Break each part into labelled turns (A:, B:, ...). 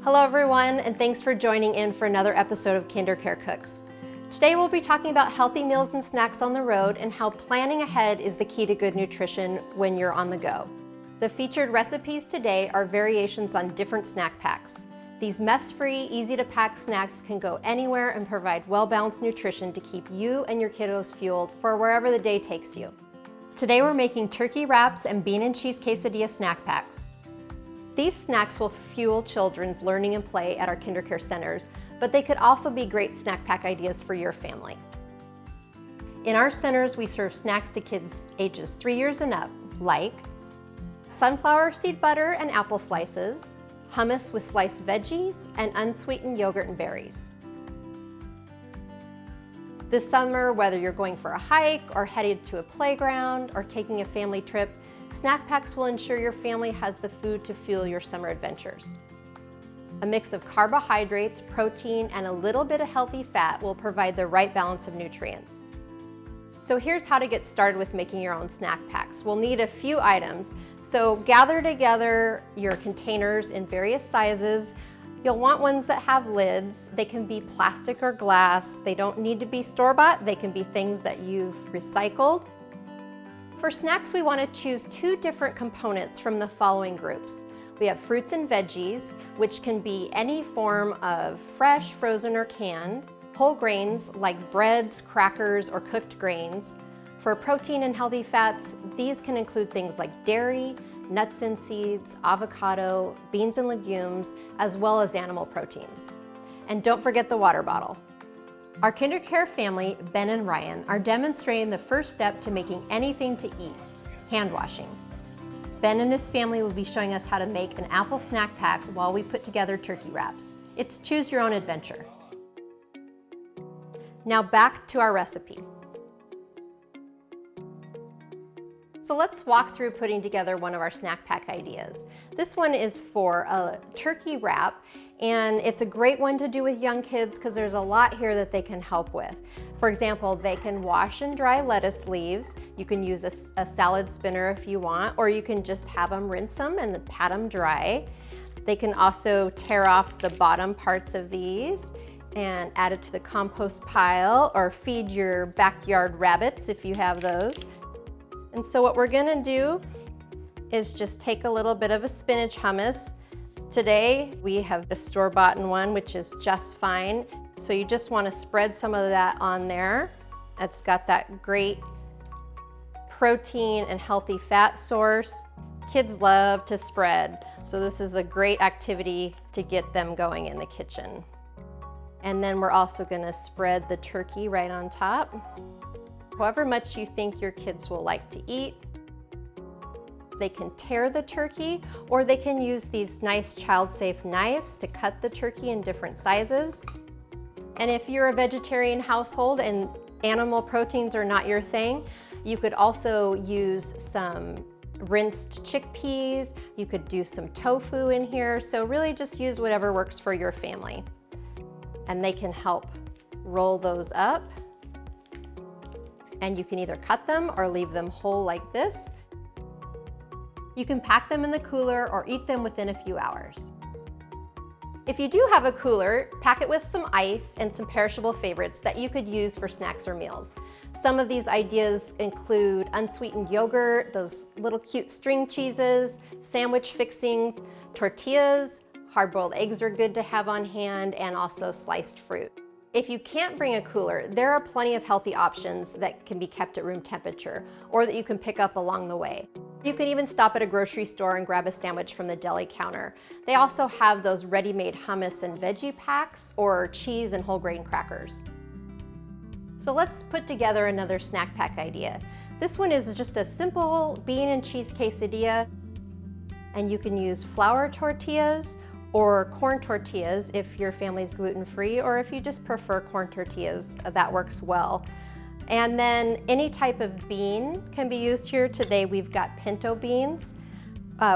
A: Hello everyone, and thanks for joining in for another episode of KinderCare Cooks. Today we'll be talking about healthy meals and snacks on the road and how planning ahead is the key to good nutrition when you're on the go. The featured recipes today are variations on different snack packs. These mess-free, easy-to-pack snacks can go anywhere and provide well-balanced nutrition to keep you and your kiddos fueled for wherever the day takes you. Today we're making turkey wraps and bean and cheese quesadilla snack packs. These snacks will fuel children's learning and play at our KinderCare centers, but they could also be great snack pack ideas for your family. In our centers, we serve snacks to kids ages 3 years and up, like sunflower seed butter and apple slices, hummus with sliced veggies, and unsweetened yogurt and berries. This summer, whether you're going for a hike or headed to a playground or taking a family trip, snack packs will ensure your family has the food to fuel your summer adventures. A mix of carbohydrates, protein, and a little bit of healthy fat will provide the right balance of nutrients. So here's how to get started with making your own snack packs. We'll need a few items. So gather together your containers in various sizes. You'll want ones that have lids. They can be plastic or glass. They don't need to be store-bought. They can be things that you've recycled. For snacks, we want to choose 2 different components from the following groups. We have fruits and veggies, which can be any form of fresh, frozen, or canned. Whole grains like breads, crackers, or cooked grains. For protein and healthy fats, these can include things like dairy, nuts and seeds, avocado, beans and legumes, as well as animal proteins. And don't forget the water bottle. Our KinderCare family, Ben and Ryan, are demonstrating the first step to making anything to eat, hand washing. Ben and his family will be showing us how to make an apple snack pack while we put together turkey wraps. It's choose your own adventure. Now back to our recipe. So let's walk through putting together one of our snack pack ideas. This one is for a turkey wrap, and it's a great one to do with young kids because there's a lot here that they can help with. For example, they can wash and dry lettuce leaves. You can use a salad spinner if you want, or you can just have them rinse them and pat them dry. They can also tear off the bottom parts of these and add it to the compost pile or feed your backyard rabbits if you have those. And so what we're gonna do is just take a little bit of a spinach hummus. Today we have a store-bought one, which is just fine. So you just wanna spread some of that on there. It's got that great protein and healthy fat source. Kids love to spread, so this is a great activity to get them going in the kitchen. And then we're also gonna spread the turkey right on top. However much you think your kids will like to eat. They can tear the turkey, or they can use these nice child-safe knives to cut the turkey in different sizes. And if you're a vegetarian household and animal proteins are not your thing, you could also use some rinsed chickpeas. You could do some tofu in here. So really just use whatever works for your family. And they can help roll those up. And you can either cut them or leave them whole like this. You can pack them in the cooler or eat them within a few hours. If you do have a cooler, pack it with some ice and some perishable favorites that you could use for snacks or meals. Some of these ideas include unsweetened yogurt, those little cute string cheeses, sandwich fixings, tortillas, hard-boiled eggs are good to have on hand, and also sliced fruit. If you can't bring a cooler, there are plenty of healthy options that can be kept at room temperature or that you can pick up along the way. You can even stop at a grocery store and grab a sandwich from the deli counter. They also have those ready-made hummus and veggie packs or cheese and whole grain crackers. So let's put together another snack pack idea. This one is just a simple bean and cheese quesadilla, and you can use flour tortillas or corn tortillas if your family's gluten-free, or if you just prefer corn tortillas, that works well. And then any type of bean can be used here. Today we've got pinto beans.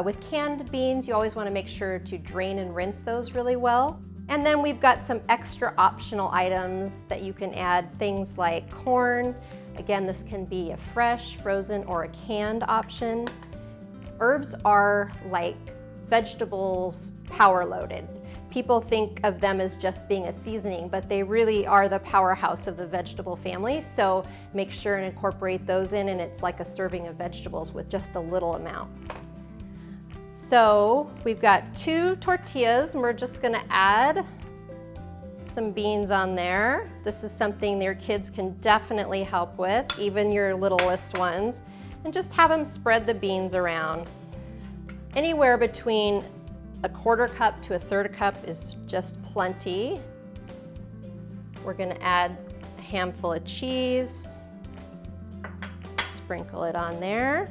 A: With canned beans, you always want to make sure to drain and rinse those really well. And then we've got some extra optional items that you can add, things like corn. Again, this can be a fresh, frozen, or a canned option. Herbs are like vegetables power loaded. People think of them as just being a seasoning, but they really are the powerhouse of the vegetable family. So make sure and incorporate those in, and it's like a serving of vegetables with just a little amount. So we've got 2 tortillas, and we're just gonna add some beans on there. This is something your kids can definitely help with, even your littlest ones. And just have them spread the beans around. Anywhere between a 1/4 cup to a 1/3 cup is just plenty. We're gonna add a handful of cheese, sprinkle it on there.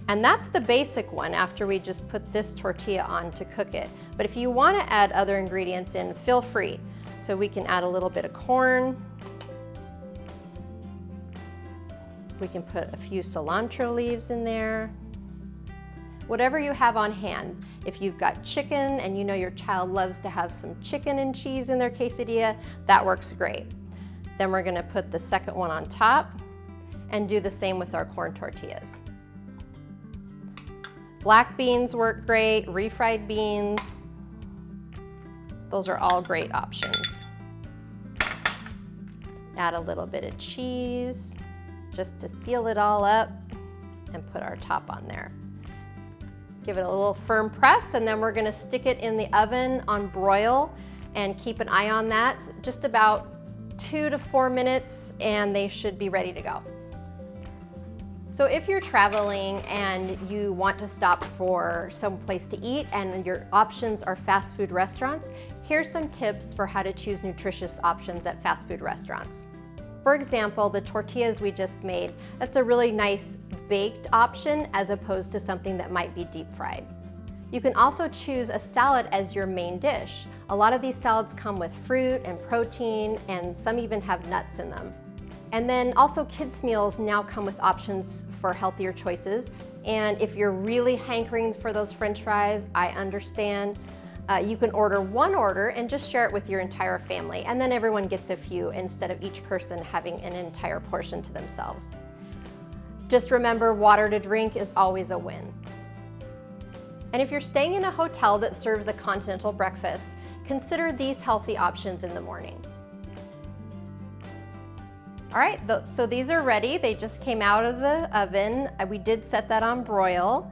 A: And that's the basic one after we just put this tortilla on to cook it. But if you want to add other ingredients in, feel free. So we can add a little bit of corn. We can put a few cilantro leaves in there. Whatever you have on hand. If you've got chicken and you know your child loves to have some chicken and cheese in their quesadilla, that works great. Then we're going to put the second one on top and do the same with our corn tortillas. Black beans work great, refried beans. Those are all great options. Add a little bit of cheese just to seal it all up and put our top on there. Give it a little firm press, and then we're gonna stick it in the oven on broil and keep an eye on that. Just about 2 to 4 minutes and they should be ready to go. So if you're traveling and you want to stop for some place to eat and your options are fast food restaurants, here's some tips for how to choose nutritious options at fast food restaurants. For example, the tortillas we just made, that's a really nice baked option as opposed to something that might be deep fried. You can also choose a salad as your main dish. A lot of these salads come with fruit and protein, and some even have nuts in them. And then also kids' meals now come with options for healthier choices. And if you're really hankering for those French fries, I understand. You can order one order and just share it with your entire family. And then everyone gets a few instead of each person having an entire portion to themselves. Just remember, water to drink is always a win. And if you're staying in a hotel that serves a continental breakfast, consider these healthy options in the morning. All right, so these are ready. They just came out of the oven. We did set that on broil.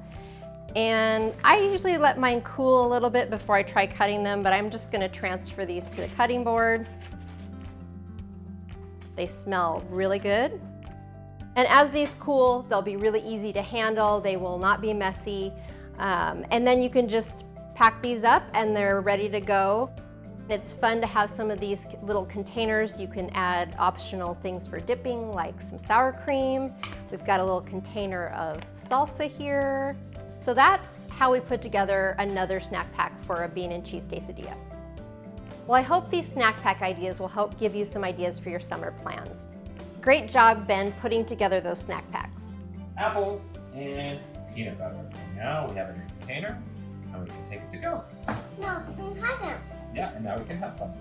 A: And I usually let mine cool a little bit before I try cutting them, but I'm just gonna transfer these to the cutting board. They smell really good. And as these cool, they'll be really easy to handle. They will not be messy. And then you can just pack these up and they're ready to go. It's fun to have some of these little containers. You can add optional things for dipping, like some sour cream. We've got a little container of salsa here. So that's how we put together another snack pack for a bean and cheese quesadilla. Well, I hope these snack pack ideas will help give you some ideas for your summer plans. Great job, Ben, putting together those snack packs.
B: Apples and peanut butter. And now we have a new container and we can take it to go.
C: No, we haven't.
B: Yeah, and now we can have some.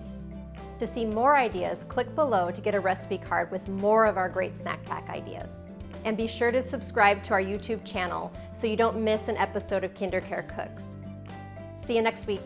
A: To see more ideas, click below to get a recipe card with more of our great snack pack ideas. And be sure to subscribe to our YouTube channel so you don't miss an episode of KinderCare Cooks. See you next week.